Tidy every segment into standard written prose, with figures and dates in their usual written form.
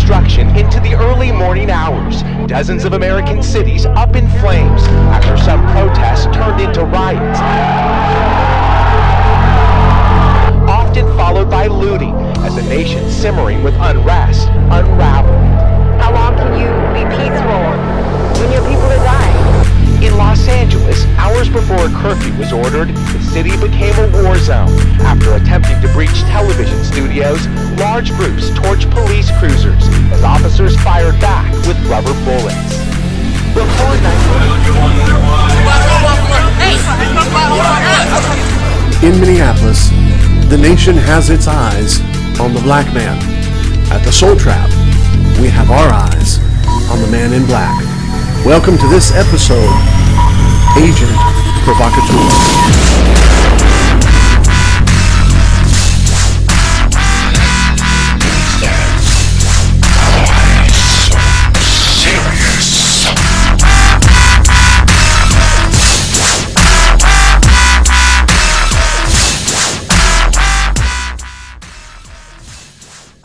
destruction into the early morning hours. Dozens of American cities up in flames after some protests turned into riots, often followed by looting as the nation simmering with unrest unraveled. How long can you be peaceful when your people are dying? In Los Angeles, hours before a curfew was ordered, the city became a war zone. After attempting to breach television studios, large groups torched police cruisers as officers fired back with rubber bullets. Before In Minneapolis, the nation has its eyes on the black man. At the Soul Trap, we have our eyes on the man in black. Welcome to this episode, Agent Provocateur.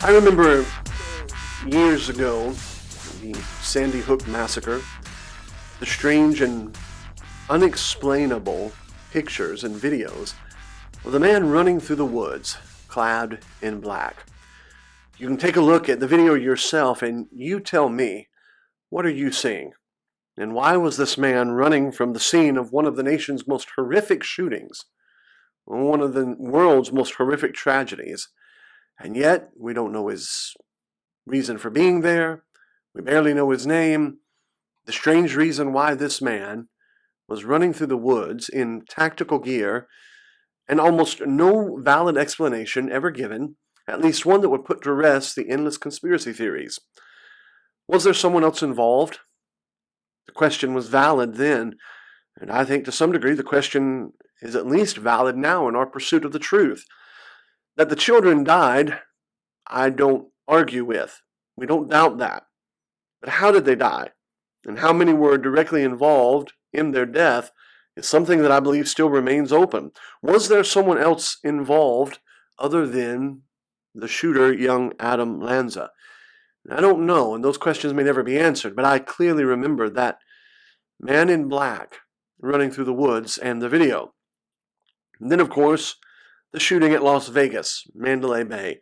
I remember years ago, the Sandy Hook Massacre, the strange and unexplainable pictures and videos of the man running through the woods, clad in black. You can take a look at the video yourself and you tell me, what are you seeing? And why was this man running from the scene of one of the nation's most horrific shootings, one of the world's most horrific tragedies? And yet, we don't know his reason for being there. We barely know his name. The strange reason why this man was running through the woods in tactical gear, and almost no valid explanation ever given, at least one that would put to rest the endless conspiracy theories. Was there someone else involved? The question was valid then, and I think to some degree the question is at least valid now in our pursuit of the truth. That the children died, I don't argue with. We don't doubt that. But how did they die? And how many were directly involved in their death is something that I believe still remains open. Was there someone else involved other than the shooter, young Adam Lanza? I don't know, and those questions may never be answered, but I clearly remember that man in black running through the woods and the video. And then, of course, the shooting at Las Vegas, Mandalay Bay.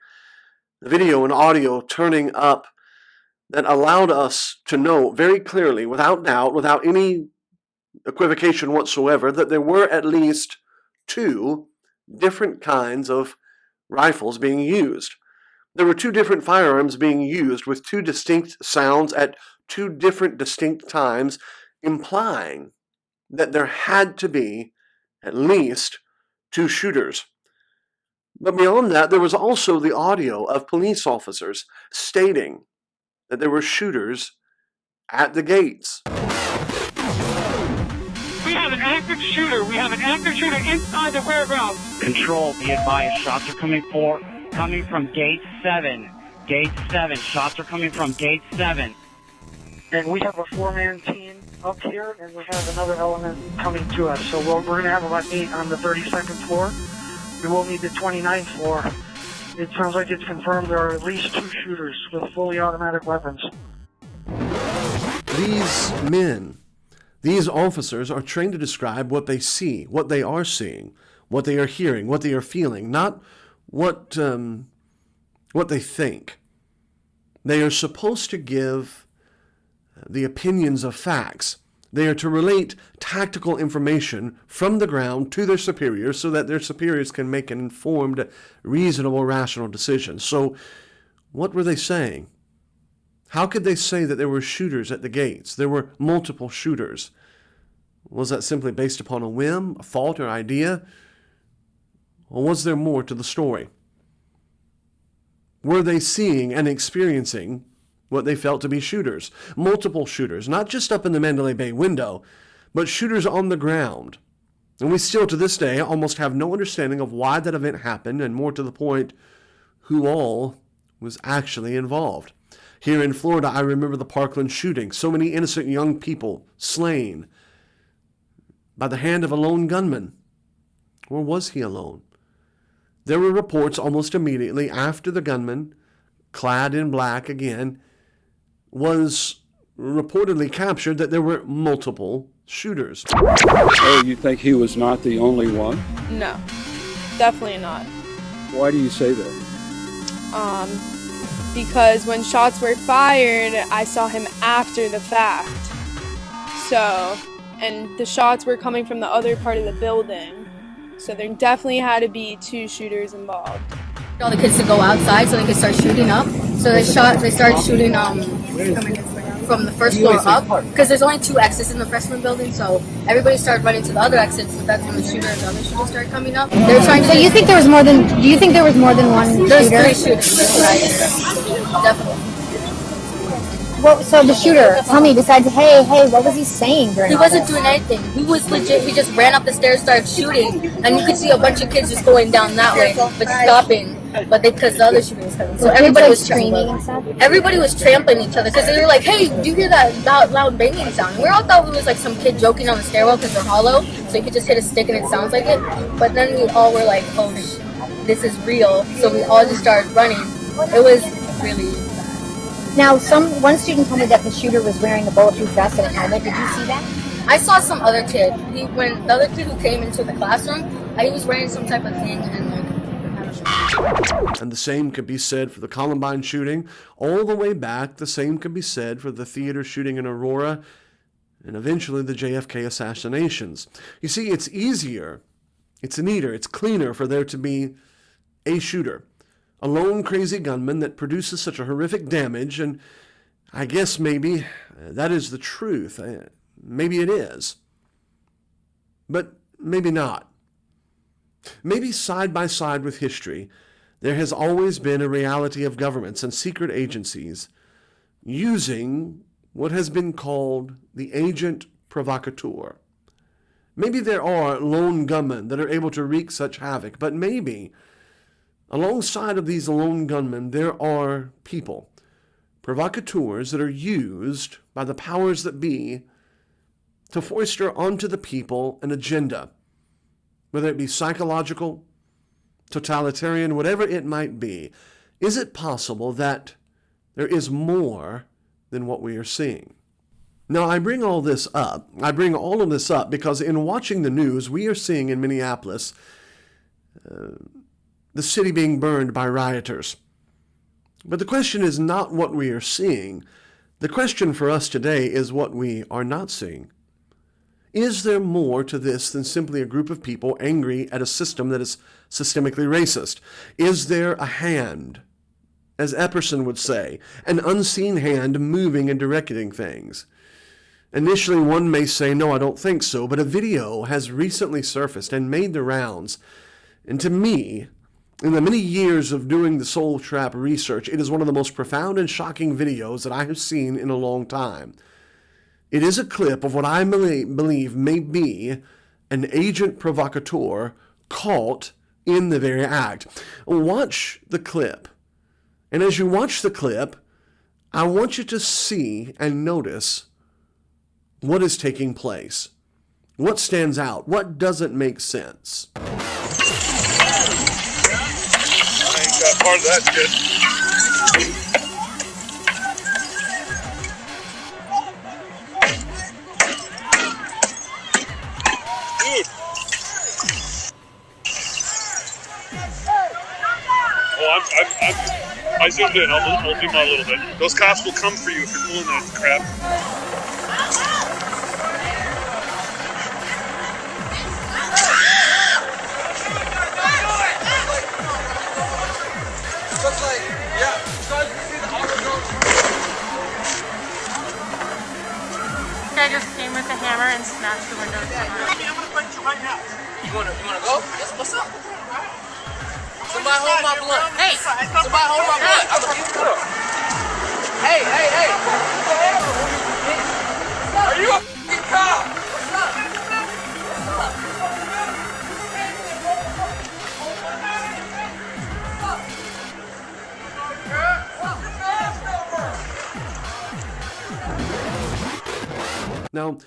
The video and audio turning up that allowed us to know very clearly, without doubt, without any equivocation whatsoever, that there were at least two different kinds of rifles being used. There were two different firearms being used with two distinct sounds at two different distinct times, implying that there had to be at least two shooters. But beyond that, there was also the audio of police officers stating that there were shooters at the gates. We have an active shooter. We have an active shooter inside the warehouse. Control, be advised. Shots are coming from gate 7. Gate 7. Shots are coming from gate 7. And we have a 4-man team up here, and we have another element coming to us. So we're going to have about 8 on the 32nd floor. We will need the 29th floor. It sounds like it's confirmed there are at least 2 shooters with fully automatic weapons. These men, these officers are trained to describe what they see, what they are seeing, what they are hearing, what they are feeling, not what they think. They are supposed to give the opinions of facts. They are to relate tactical information from the ground to their superiors so that their superiors can make an informed, reasonable, rational decision. So, what were they saying? How could they say that there were shooters at the gates? There were multiple shooters. Was that simply based upon a whim, a thought, or idea? Or was there more to the story? Were they seeing and experiencing what they felt to be shooters? Multiple shooters, not just up in the Mandalay Bay window, but shooters on the ground. And we still, to this day, almost have no understanding of why that event happened, and more to the point, who all was actually involved. Here in Florida, I remember the Parkland shooting. So many innocent young people slain by the hand of a lone gunman. Or was he alone? There were reports almost immediately after the gunman, clad in black again, was reportedly captured that there were multiple shooters. Oh, you think he was not the only one? No, definitely not. Why do you say that? Because when shots were fired, I saw him after the fact. So, and the shots were coming from the other part of the building. So there definitely had to be two shooters involved. All the kids to go outside so they could start shooting up. So they started shooting from the first floor up, because there's only 2 exits in the freshman building, so everybody started running to the other exits, but that's when the shooter and the other shooter started coming up. They were trying to. So you think there was more than? Do you think there was more than one There's shooter? 3 shooters. Definitely. Well, so the shooter, tell me, besides, hey, what was he saying during He all wasn't this? doing anything. He was legit. He just ran up the stairs, started shooting, and you could see a bunch of kids just going down that way, but stopping. But because the other shooter was coming, so everybody was screaming and stuff. Everybody was trampling each other because they were like, "Hey, do you hear that loud banging sound?" And we all thought it was like some kid joking on the stairwell because they're hollow, so you could just hit a stick and it sounds like it. But then we all were like, "Oh, this is real!" So we all just started running. It was really. Now, one student told me that the shooter was wearing a bulletproof vest and a helmet. Did you see that? I saw some other kid. When the other kid who came into the classroom, he was wearing some type of thing and like. And the same could be said for the Columbine shooting. All the way back, the same could be said for the theater shooting in Aurora and eventually the JFK assassinations. You see, it's easier, it's neater, it's cleaner for there to be a shooter, a lone crazy gunman that produces such a horrific damage, and I guess maybe that is the truth. Maybe it is. But maybe not. Maybe side by side with history, there has always been a reality of governments and secret agencies using what has been called the agent provocateur. Maybe there are lone gunmen that are able to wreak such havoc, but maybe alongside of these lone gunmen, there are people, provocateurs that are used by the powers that be to foster onto the people an agenda, whether it be psychological, totalitarian, whatever it might be. Is it possible that there is more than what we are seeing? Now, I bring all of this up because in watching the news, we are seeing in Minneapolis the city being burned by rioters. But the question is not what we are seeing. The question for us today is what we are not seeing. Is there more to this than simply a group of people angry at a system that is systemically racist? Is there a hand, as Epperson would say, an unseen hand moving and directing things? Initially, one may say, no, I don't think so, but a video has recently surfaced and made the rounds. And to me, in the many years of doing the Soul Trap research, it is one of the most profound and shocking videos that I have seen in a long time. It is a clip of what I believe may be an agent provocateur caught in the very act. Watch the clip. And as you watch the clip, I want you to see and notice what is taking place. What stands out? What doesn't make sense? I ain't got part of that shit. Dude. Oh, I zoomed in. I'll zoom out a little bit. Those cops will come for you if you're pulling that crap. I just came with a hammer and smashed the windows down. I'm gonna fight you right now. You wanna go? Yes, what's up? Somebody hold my blunt. Hey! Somebody hold my blunt. I'm gonna get up. Hey! Are you a f***ing cop? Now,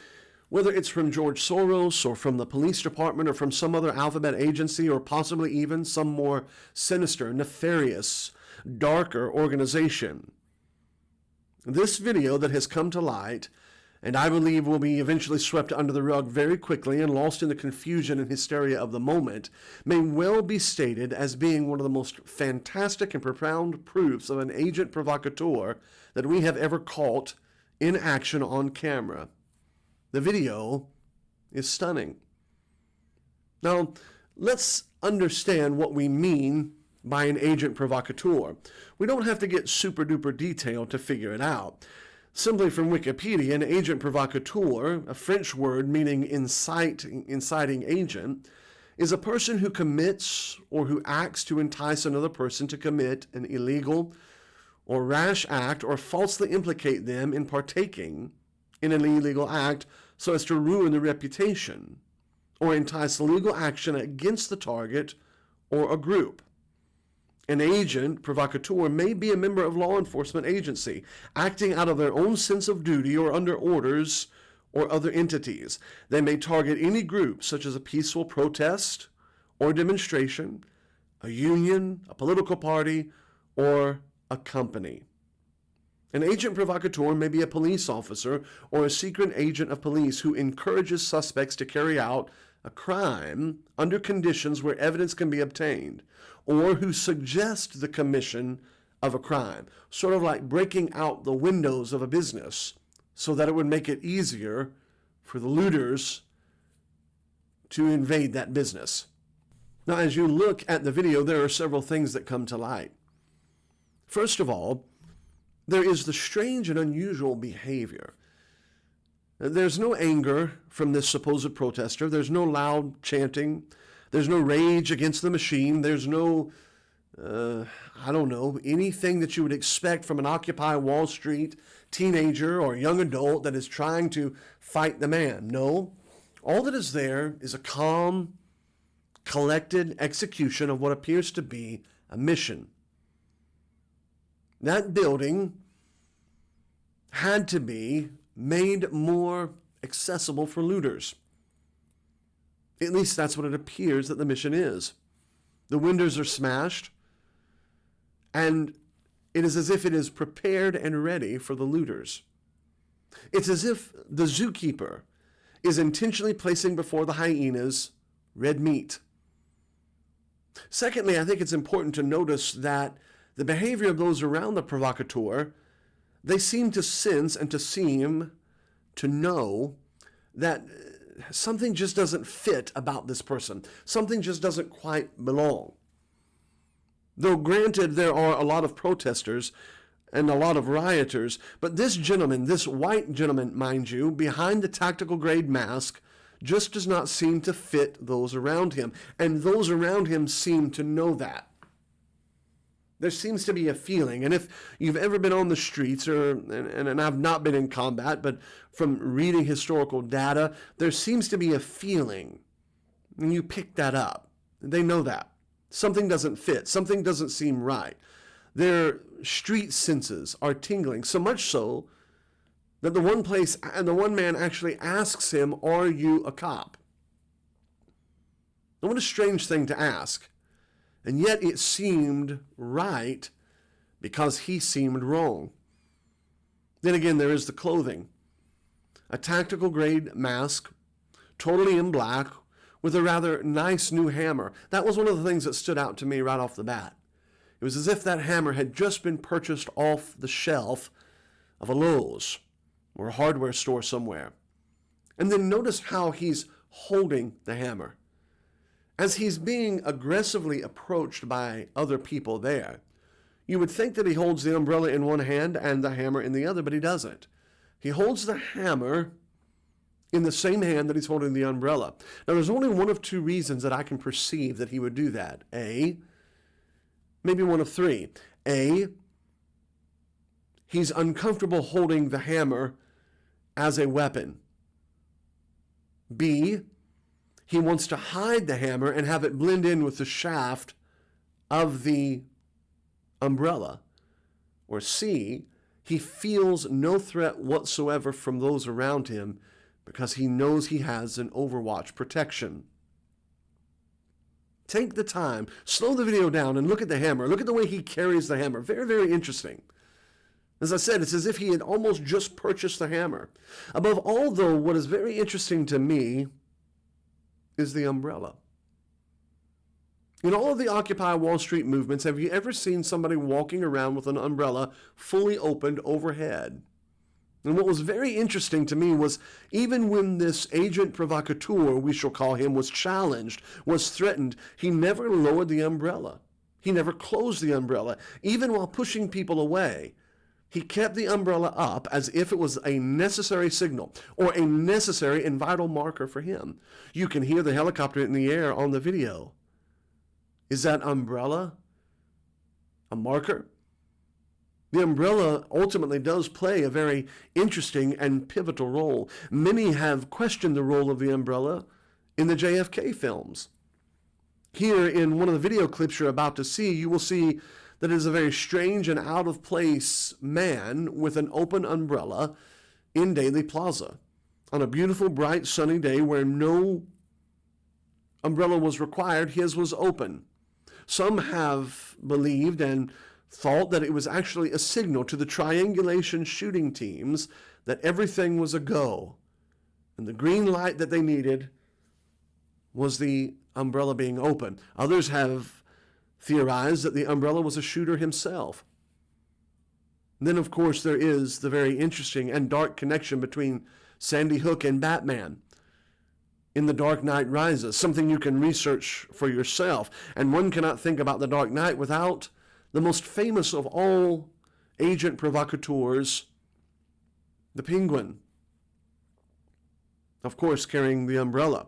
whether it's from George Soros or from the police department or from some other alphabet agency or possibly even some more sinister, nefarious, darker organization, This video that has come to light, and I believe will be eventually swept under the rug very quickly and lost in the confusion and hysteria of the moment, may well be stated as being one of the most fantastic and profound proofs of an agent provocateur that we have ever caught in action on camera. The video is stunning. Now, let's understand what we mean by an agent provocateur. We don't have to get super duper detailed to figure it out. Simply from Wikipedia, an agent provocateur, a French word meaning inciting agent, is a person who commits or who acts to entice another person to commit an illegal or rash act or falsely implicate them in partaking in an illegal act so as to ruin the reputation or entice legal action against the target or a group. An agent provocateur may be a member of law enforcement agency, acting out of their own sense of duty or under orders or other entities. They may target any group, such as a peaceful protest or demonstration, a union, a political party, or a company. An agent provocateur may be a police officer or a secret agent of police who encourages suspects to carry out a crime under conditions where evidence can be obtained, or who suggest the commission of a crime, sort of like breaking out the windows of a business so that it would make it easier for the looters to invade that business. Now, as you look at the video, there are several things that come to light. First of all, there is the strange and unusual behavior. There's no anger from this supposed protester. There's no loud chanting. There's no rage against the machine. There's no, anything that you would expect from an Occupy Wall Street teenager or young adult that is trying to fight the man. No, all that is there is a calm, collected execution of what appears to be a mission. That building had to be made more accessible for looters. At least that's what it appears that the mission is. The windows are smashed, and it is as if it is prepared and ready for the looters. It's as if the zookeeper is intentionally placing before the hyenas red meat. Secondly, I think it's important to notice that the behavior of those around the provocateur, they seem to sense and to seem to know that something just doesn't fit about this person. Something just doesn't quite belong. Though granted, there are a lot of protesters and a lot of rioters, but this gentleman, this white gentleman, mind you, behind the tactical grade mask, just does not seem to fit those around him. And those around him seem to know that. There seems to be a feeling, and if you've ever been on the streets, and I've not been in combat, but from reading historical data, there seems to be a feeling, and you pick that up. They know that. Something doesn't fit. Something doesn't seem right. Their street senses are tingling, so much so that the one man actually asks him, "Are you a cop?" Now, what a strange thing to ask. And yet it seemed right because he seemed wrong. Then again, there is the clothing. A tactical grade mask, totally in black, with a rather nice new hammer. That was one of the things that stood out to me right off the bat. It was as if that hammer had just been purchased off the shelf of a Lowe's or a hardware store somewhere. And then notice how he's holding the hammer. As he's being aggressively approached by other people there, you would think that he holds the umbrella in one hand and the hammer in the other, but he doesn't. He holds the hammer in the same hand that he's holding the umbrella. Now, there's only one of two reasons that I can perceive that he would do that. A, maybe one of three. A, he's uncomfortable holding the hammer as a weapon. B, he wants to hide the hammer and have it blend in with the shaft of the umbrella. Or C, he feels no threat whatsoever from those around him because he knows he has an overwatch protection. Take the time, slow the video down and look at the hammer. Look at the way he carries the hammer. Very, very interesting. As I said, it's as if he had almost just purchased the hammer. Above all, though, what is very interesting to me is the umbrella. In all of the Occupy Wall Street movements, have you ever seen somebody walking around with an umbrella fully opened overhead? And what was very interesting to me was even when this agent provocateur, we shall call him, was challenged, was threatened, he never lowered the umbrella. He never closed the umbrella, even while pushing people away. He kept the umbrella up as if it was a necessary signal or a necessary and vital marker for him. You can hear the helicopter in the air on the video. Is that umbrella a marker? The umbrella ultimately does play a very interesting and pivotal role. Many have questioned the role of the umbrella in the JFK films. Here in one of the video clips you're about to see, you will see that it is a very strange and out-of-place man with an open umbrella in Daley Plaza on a beautiful, bright, sunny day where no umbrella was required. His was open. Some have believed and thought that it was actually a signal to the triangulation shooting teams that everything was a go. And the green light that they needed was the umbrella being open. Others have theorized that the umbrella was a shooter himself. And then, of course, there is the very interesting and dark connection between Sandy Hook and Batman in The Dark Knight Rises, something you can research for yourself. And one cannot think about The Dark Knight without the most famous of all agent provocateurs, the Penguin, of course, carrying the umbrella.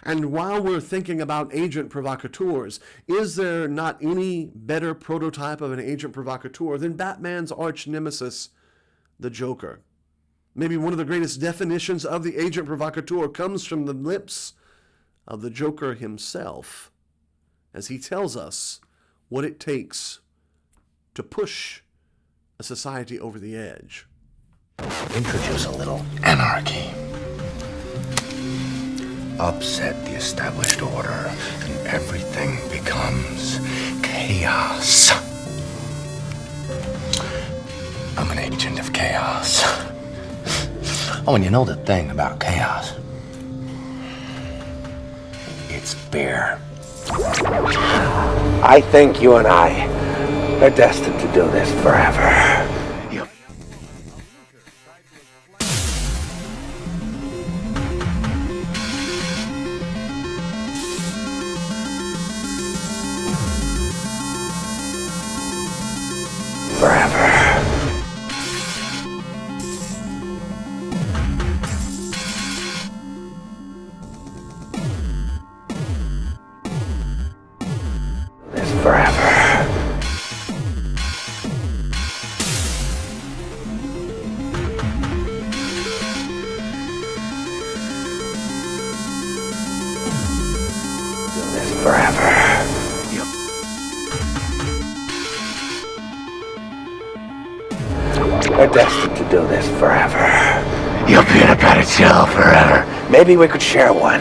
And while we're thinking about agent provocateurs, is there not any better prototype of an agent provocateur than Batman's arch nemesis, the Joker? Maybe one of the greatest definitions of the agent provocateur comes from the lips of the Joker himself, as he tells us what it takes to push a society over the edge. Introduce a little anarchy. Upset the established order, and everything becomes chaos. I'm an agent of chaos. Oh, and you know the thing about chaos? It's fear. I think you and I are destined to do this forever. We're destined to do this forever. You'll be in a padded cell forever. Maybe we could share one.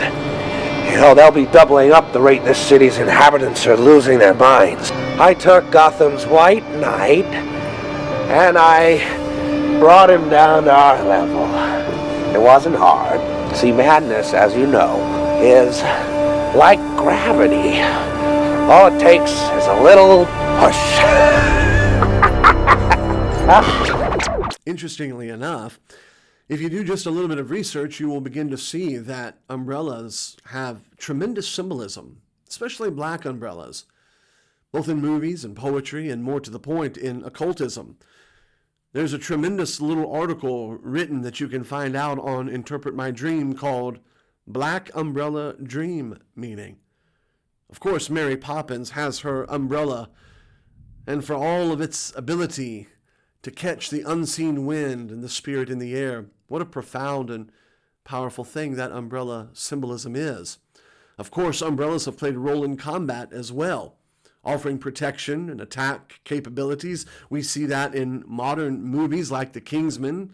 You know, they'll be doubling up the rate this city's inhabitants are losing their minds. I took Gotham's White Knight, and I brought him down to our level. It wasn't hard. See, madness, as you know, is like gravity. All it takes is a little push. Interestingly enough, if you do just a little bit of research, you will begin to see that umbrellas have tremendous symbolism, especially black umbrellas, both in movies and poetry, and more to the point, in occultism. There's a tremendous little article written that you can find out on Interpret My Dream called Black Umbrella Dream Meaning. Of course, Mary Poppins has her umbrella, and for all of its ability to catch the unseen wind and the spirit in the air, what a profound and powerful thing that umbrella symbolism is. Of course, umbrellas have played a role in combat as well, offering protection and attack capabilities. We see that in modern movies like The Kingsman.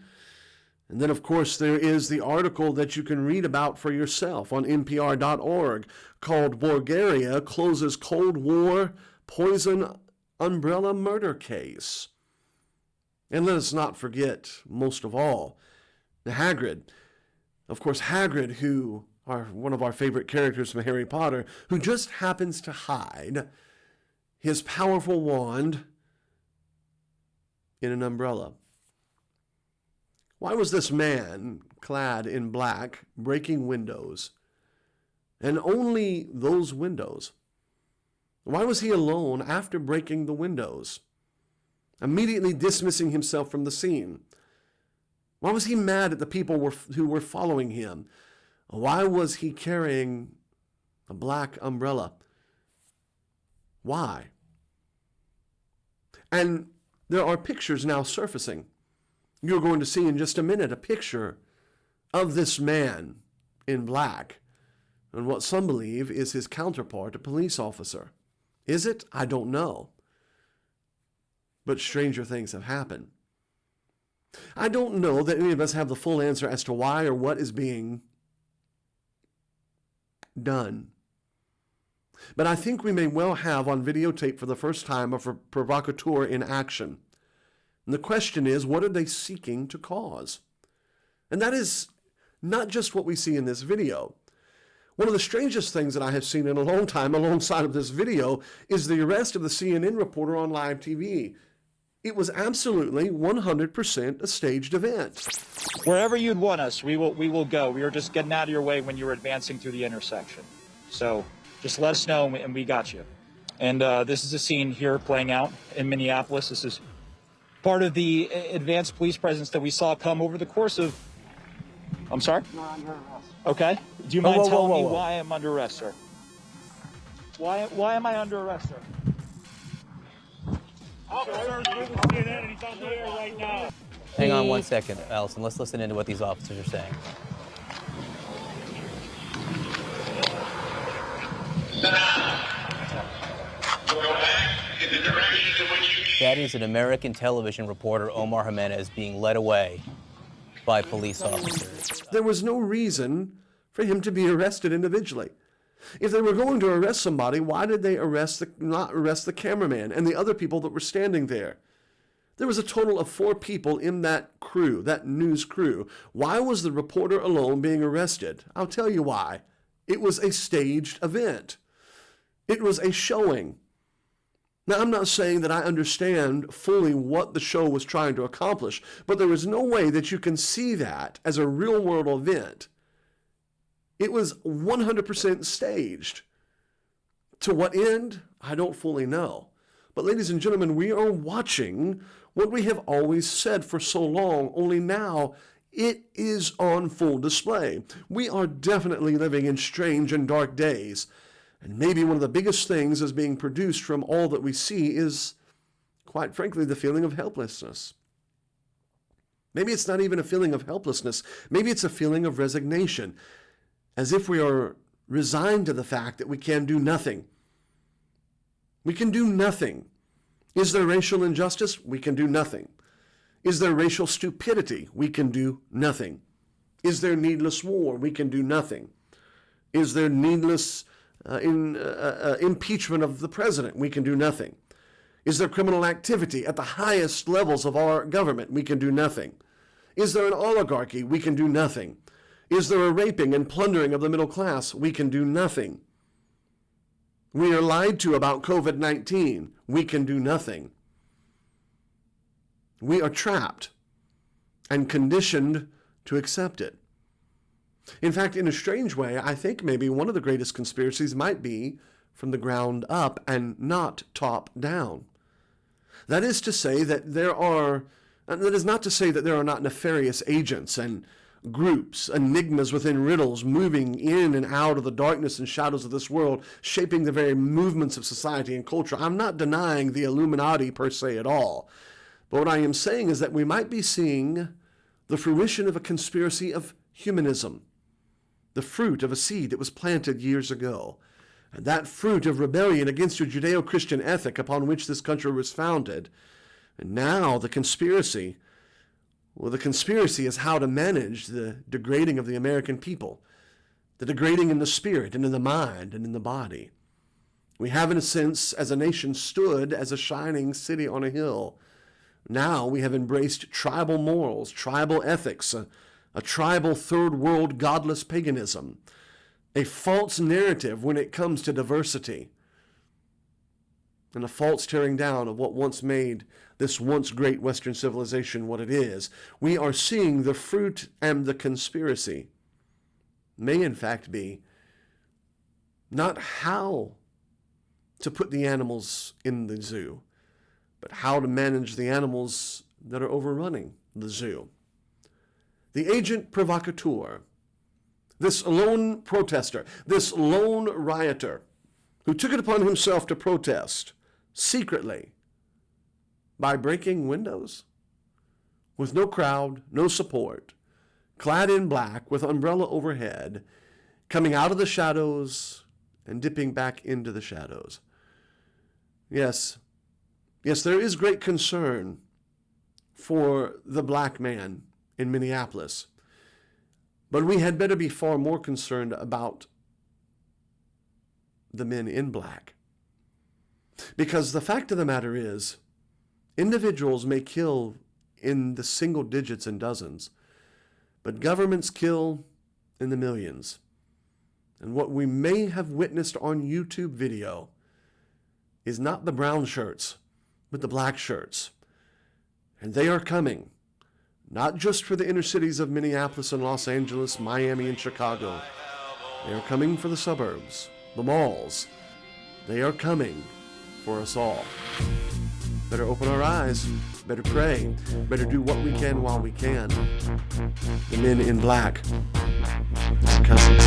And then, of course, there is the article that you can read about for yourself on NPR.org called Bulgaria Closes Cold War Poison Umbrella Murder Case. And let us not forget, most of all, the Hagrid. Of course, Hagrid, who are one of our favorite characters from Harry Potter, who just happens to hide his powerful wand in an umbrella. Why was this man, clad in black, breaking windows, and only those windows? Why was he alone after breaking the windows, immediately dismissing himself from the scene? Why was he mad at the people who were following him? Why was he carrying a black umbrella? Why? And there are pictures now surfacing. You're going to see in just a minute a picture of this man in black and what some believe is his counterpart, a police officer. Is it? I don't know. But stranger things have happened. I don't know that any of us have the full answer as to why or what is being done. But I think we may well have on videotape for the first time a provocateur in action. And the question is, what are they seeking to cause? And that is not just what we see in this video. One of the strangest things that I have seen in a long time alongside of this video is the arrest of the CNN reporter on live TV. It was absolutely 100% a staged event. Wherever you'd want us, we will go. We are just getting out of your way when you're advancing through the intersection. So just let us know and we got you. And this is a scene here playing out in Minneapolis. This is part of the advanced police presence that we saw come over the course of... I'm sorry? No, I'm under arrest. Okay. Do you mind telling me why I'm under arrest, sir? Why am I under arrest, sir? Hang on one second, Allison. Let's listen into what these officers are saying. That is an American television reporter, Omar Jimenez, being led away by police officers. There was no reason for him to be arrested individually. If they were going to arrest somebody, why did they not arrest the cameraman and the other people that were standing there? There was a total of 4 people in that crew, that news crew. Why was the reporter alone being arrested? I'll tell you why. It was a staged event. It was a showing. Now, I'm not saying that I understand fully what the show was trying to accomplish, but there is no way that you can see that as a real-world event. It was 100% staged. To what end? I don't fully know. But ladies and gentlemen, we are watching what we have always said for so long, only now it is on full display. We are definitely living in strange and dark days. And maybe one of the biggest things that's being produced from all that we see is, quite frankly, the feeling of helplessness. Maybe it's not even a feeling of helplessness. Maybe it's a feeling of resignation, as if we are resigned to the fact that we can do nothing. We can do nothing. Is there racial injustice? We can do nothing. Is there racial stupidity? We can do nothing. Is there needless war? We can do nothing. Is there needless impeachment of the president? We can do nothing. Is there criminal activity at the highest levels of our government? We can do nothing. Is there an oligarchy? We can do nothing. Is there a raping and plundering of the middle class? We can do nothing. We are lied to about COVID-19. We can do nothing. We are trapped and conditioned to accept it. In fact, in a strange way, I think maybe one of the greatest conspiracies might be from the ground up and not top down. That is to say that that is not to say that there are not nefarious agents and groups, enigmas within riddles, moving in and out of the darkness and shadows of this world, shaping the very movements of society and culture. I'm not denying the Illuminati per se at all. But what I am saying is that we might be seeing the fruition of a conspiracy of humanism, the fruit of a seed that was planted years ago. And that fruit of rebellion against your Judeo-Christian ethic upon which this country was founded. And now the conspiracy is how to manage the degrading of the American people, the degrading in the spirit and in the mind and in the body. We have, in a sense, as a nation, stood as a shining city on a hill, Now we have embraced tribal morals, tribal ethics, a tribal third world godless paganism, a false narrative when it comes to diversity, and a false tearing down of what once made this once great Western civilization what it is. We are seeing the fruit, and the conspiracy may in fact be not how to put the animals in the zoo, but how to manage the animals that are overrunning the zoo. The agent provocateur, this lone protester, this lone rioter, who took it upon himself to protest secretly by breaking windows with no crowd, no support, clad in black with umbrella overhead, coming out of the shadows and dipping back into the shadows. Yes, there is great concern for the black man in Minneapolis, but we had better be far more concerned about the men in black. Because the fact of the matter is, individuals may kill in the single digits and dozens, but governments kill in the millions. And what we may have witnessed on YouTube video is not the brown shirts, but the black shirts. And they are coming, not just for the inner cities of Minneapolis and Los Angeles, Miami and Chicago. They are coming for the suburbs, the malls. They are coming for us all. Better open our eyes, better pray, better do what we can while we can. The men in black are coming.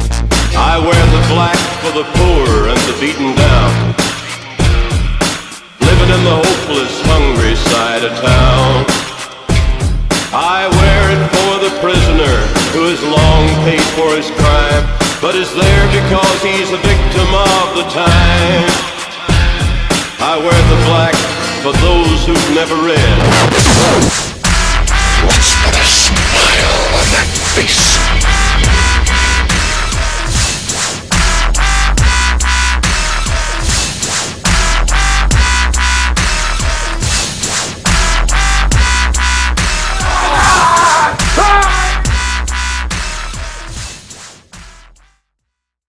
I wear the black for the poor and the beaten down, living in the hopeless, hungry side of town. I wear it for the prisoner who has long paid for his crime, but is there because he's a victim of the time. I wear the black for those who've never read. What's but a smile on that face?